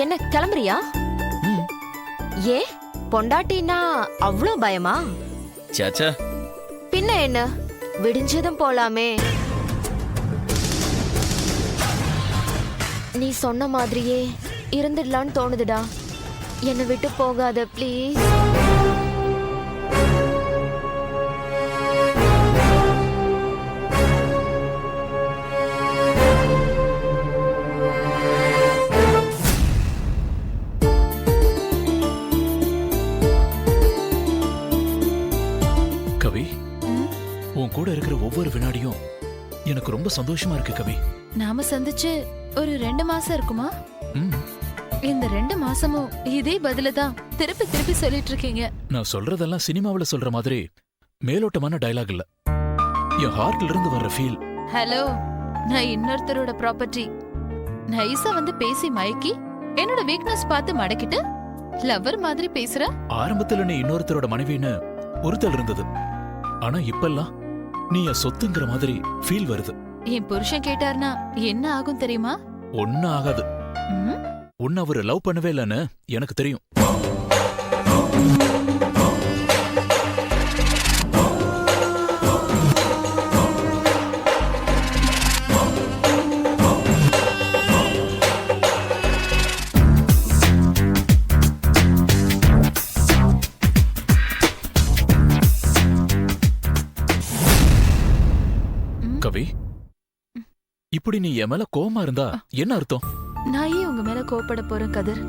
என்ன கிளம்புறியா? ஏ பொண்டாட்டினா அவ்ளோ பயமா? சாச்சா பின்ன என்ன, விடிஞ்சதும் போலாமே. நீ சொன்ன மாதிரியே இருந்துடலான்னு தோணுதுடா. என்னை விட்டு போகாத ப்ளீஸ். கவி, உன் கூட இருக்கிற ஒவ்வொரு வினாடியும் எனக்கு ரொம்ப சந்தோஷமா இருக்கு கவி. நாம சந்திச்சு ஒரு 2 மாசம் இருக்குமா? ம், இந்த 2 மாசமும் இதே பதில தான் திருப்பி திருப்பி சொல்லிட்டு இருக்கீங்க. நான் சொல்றதெல்லாம் சினிமாவுல சொல்ற மாதிரி மேலோட்டமான டயலாக் இல்ல. என் ஹார்ட்ல இருந்து வர்ற ஃபீல். ஹலோ, நான் இன்னொருத்தரோட ப்ராப்பர்ட்டி. நைஸா வந்து பேசி மயக்கி என்னோட வீக்னஸ் பார்த்து மடக்கிட்டு லவர் மாதிரி பேசுற. ஆரம்பத்துல நீ இன்னொருத்தரோட மனைவின்னு ஒருத்தல் இருந்தது. ஆனா இப்பெல்லாம் நீ என் சொத்துங்கிற மாதிரி ஃபீல் வருது. என் புருஷன் கேட்டார்னா என்ன ஆகும் தெரியுமா? ஒன்னும் ஆகாது. ம்? உன்னை அவரு லவ் பண்ணவே இல்லைன்னு எனக்கு தெரியும். கவி, இப்படி நீ என் மேல கோவமா இருந்தா என்ன அர்த்தம்? நான் ஏன் உங்க மேல கோபப்பட போறேன் கதிர்?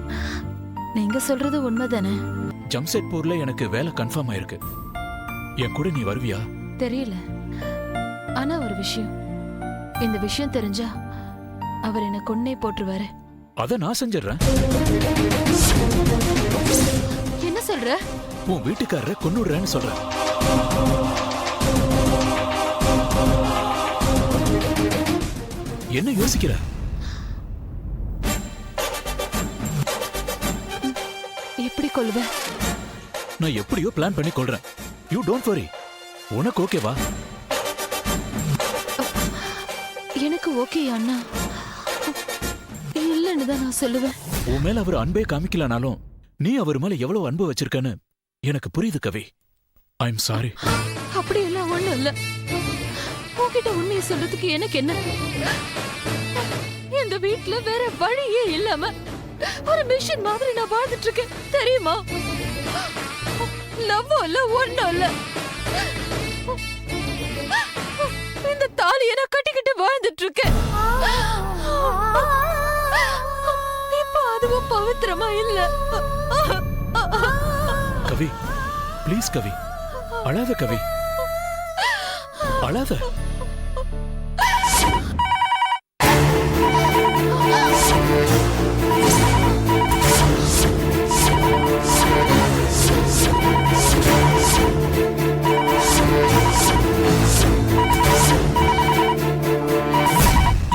நீங்க சொல்றது உண்மைதானே? ஜம்ஷெட்பூர்ல எனக்கு வேலை கன்ஃபார்ம் ஆயிருக்கு. என் கூட நீ வருவியா? தெரியல. ஆனா ஒரு விஷயம், இந்த விஷயம் தெரிஞ்சா அவர் என்ன கொன்னே போட்டுருவாரு. அத நான் செஞ்சிடறேன். என்ன சொல்ற? உன் வீட்டுக்காரரை கொன்னுடுறேன்னு சொல்றேன். என்ன யோசிக்கிற? எப்படி கொல்லுவேன்? நான் எப்படியோ பிளான் பண்ணி கொள்றேன். You don't worry. உனக்கு ஓகேவா? எனக்கு ஓகே அண்ணா. இல்லன்னு தான் நான் சொல்லுவேன். உன் மேல அவர் அன்பே காமிக்கலனாலும் நீ அவர் மேல எவ்வளவு அன்பு வச்சிருக்கன்னு எனக்கு புரியுது கவி. I am sorry. அப்படி எல்லாம் ஒண்ணும் இல்ல. உன்கிட்ட உண்மையை சொல்றதுக்கு எனக்கு என்ன? இந்த வீட்ல வேற வழியே இல்லாம ஒரு மிஷின் மாதிரி நான் வாழ்ந்துட்டு இருக்கேன் தெரியுமா? லவ் இல்ல, ஒண்ணும் இல்ல. இந்த தாலியை நான் கட்டிக்கிட்டு வாழ்ந்துட்டு இருக்கேன். இப்ப அதுவும் பவித்திரமா இல்ல. கவி, ப்ளீஸ் கவி, அழாத கவி, அழாத.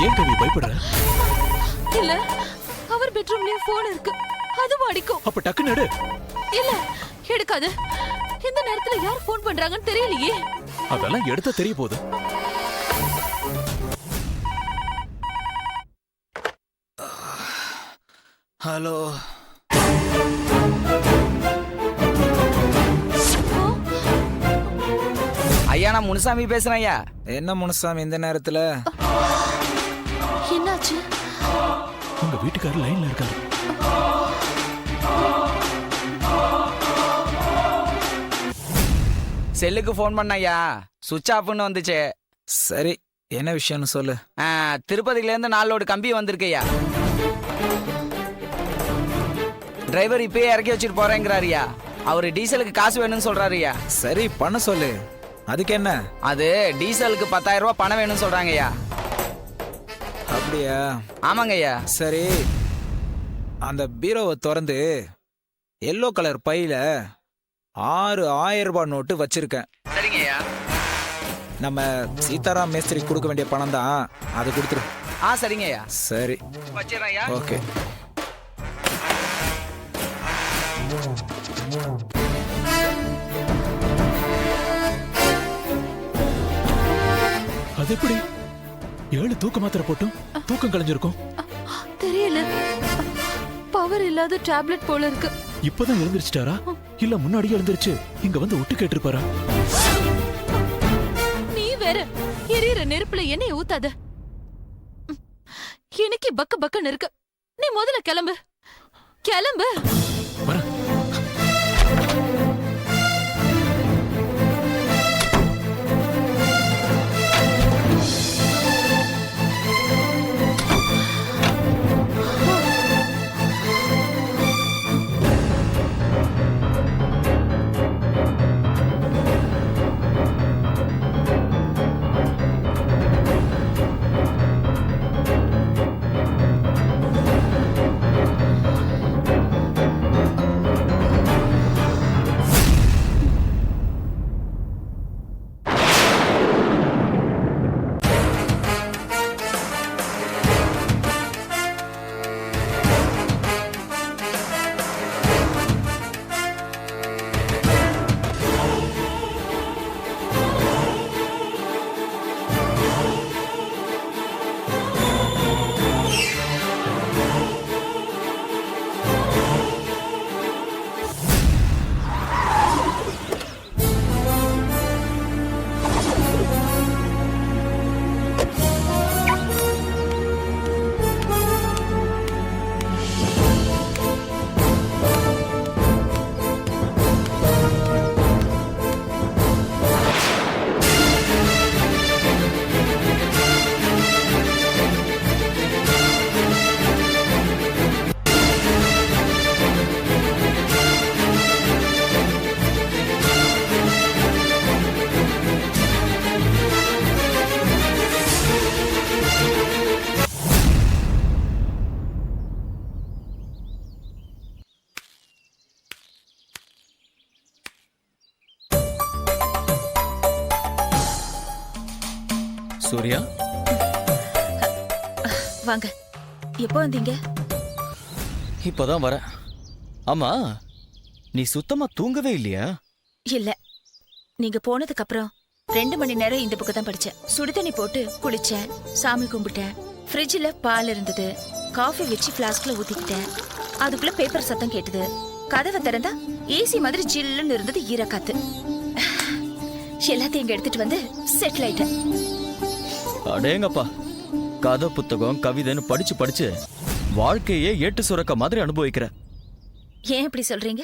ஏன் கவி பயப்படுற? இல்ல, அவர் பெட்ரூம்லயும் போன் இருக்கு, அதுவும் அடிக்கும். அப்ப டக்குன்னு எடு. இல்ல, எடுக்காது. இந்த நேரத்துல யார் போன் பண்றாங்கன்னு தெரியலையே. அதெல்லாம் எடுத்த தெரிய போகுது. ஹலோ, ஐயா, நான் முனுசாமி பேசுறேன் ஐயா. என்ன முனுசாமி இந்த நேரத்துல? என்னாச்சு? உங்க வீட்டுக்காரர் லைன்ல இருக்காரு. செல்லுக்கு ஃபோன் பண்ண ஐயா, சுவிட்ச் ஆஃப்னு வந்துச்சு. சரி, என்ன விஷயம்னு சொல்லு. திருப்பதியில இருந்து 4 லோடு கம்பி வந்திருக்கு ஐயா. டிரைவர் இப்பயே இறக்கி வச்சுட்டு போறேங்கிறாருயா. அவரு டீசலுக்கு காசு வேணும்னு சொல்றாருயா. சரி, பண்ண சொல்லு. அதுக்கு என்ன? அது டீசலுக்கு 10,000 ரூபாய் பணம் வேணும்னு சொல்றாங்க ஐயா. அப்படியா? ஆமாங்க ஐயா. சரி, அந்த பீரோவை திறந்து எல்லோ கலர் பையில 6,000 ரூபாய் நோட்டு வச்சிருக்கேன். சரிங்க ஐயா. நம்ம சீதாராம் மேஸ்திரி கொடுக்க வேண்டிய பணம் தான், அதை கொடுத்துரு. சரிங்க ஐயா. சரி, வச்சிடறேன் ஐயா. ஓகே. அது எப்படி 7 தூக்க மாத்திரை போட்டும் தூக்கம் கலைஞ்சிருக்கும்? தெரியல. பவர் இல்லாத டேப்லெட் போல இருக்கு. இப்பதான் எழுந்திருச்சிட்டாரா இல்ல முன்னாடியே எழுந்திருச்சு இங்க வந்து ஒட்டு கேட்டிருப்பாரா? நீ வேற எரியற நெருப்புல எண்ணெய் ஊத்தாத. எனக்கு பக்க பக்கன்னு இருக்கு. நீ முதல்ல கிளம்பு கிளம்பு. வரேன். சூர்யா, வாங்க. எப்போ வந்தீங்க? இப்பதான் வர. ஆமா, நீ சுத்தமா தூங்கவே இல்லையா? இல்ல, நீங்க போனதுக்கு அப்புறம் 2 மணி நேரம் இந்த புக்கு தான் படிச்சேன். சுடுதண்ணி போட்டு குளிச்சேன், சாமி கும்பிட்டேன். ஃப்ரிட்ஜில் பால் இருந்தது, காஃபி வச்சு ஃப்ளாஸ்க்ல ஊத்திக்கிட்டேன். அதுக்குள்ள பேப்பர் சத்தம் கேட்டது. கதவை திறந்தா ஏசி மாதிரி ஜில்லுன்னு இருந்தது, ஈரக்காத்து. எல்லாத்தையும் இங்க எடுத்துட்டு வந்து செட்டில் ஆயிட்டேன். அடேங்கப்பா, கதை புத்தகம் கவிதைன்னு படிச்சு படிச்சு வாழ்க்கையே ஏட்டு சுரக்க மாதிரி அனுபவிக்கிற. ஏன் இப்படி சொல்றீங்க?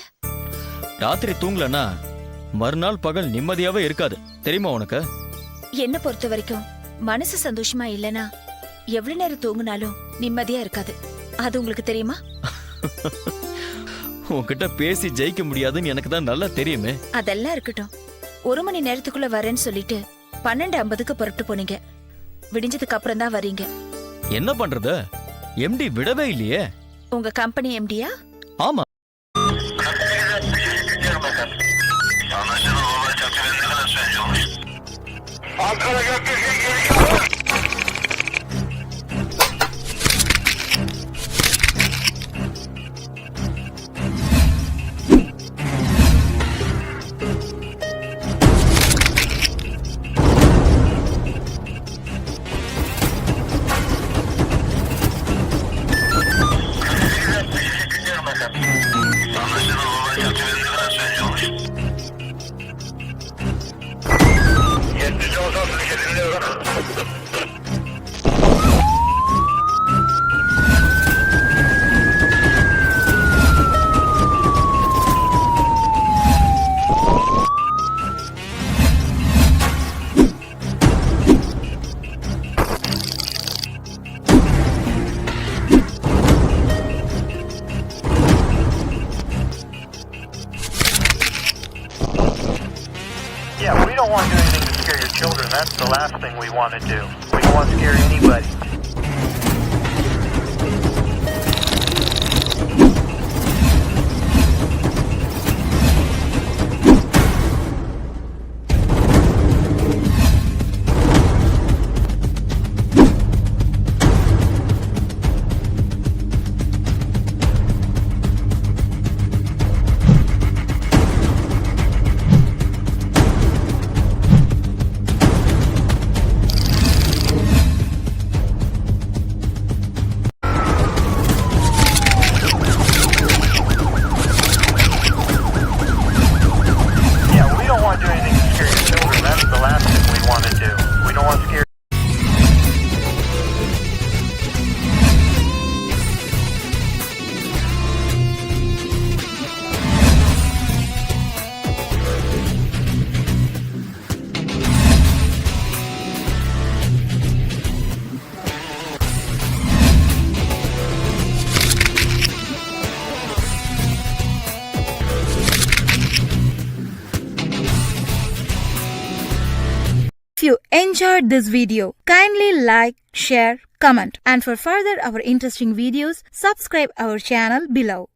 ராத்திரி தூங்கலன்னா மறுநாள் பகல் நிம்மதியாவே இருக்காது, தெரியுமா உனக்கு? என்ன பொறுத்த வரைக்கும் மனசு சந்தோஷமா இல்லனா எவ்வளவு நேரம் தூங்குனாலும் நிம்மதியா இருக்காது. அது உங்களுக்கு தெரியுமா? உன்கிட்ட பேசி ஜெயிக்க முடியாதுன்னு எனக்கு தான் நல்லா தெரியுமே. அதெல்லாம் இருக்கட்டும். 1 மணி நேரத்துக்குள்ள வரேன்னு சொல்லிட்டு 12:50க்கு புறப்பட்டு போனீங்க. விடிஞ்சதுக்கு அப்புறம் தான் வரீங்க. என்ன பண்றது, எம்டி விடவே இல்லையே. உங்க கம்பெனி எம்டியா? ஆமா. Yeah, we don't want to do anything to scare your children. That's the last thing we want to do. We don't want to scare anybody. you enjoyed this video, kindly like, share, comment, and for further our interesting videos, subscribe our channel below.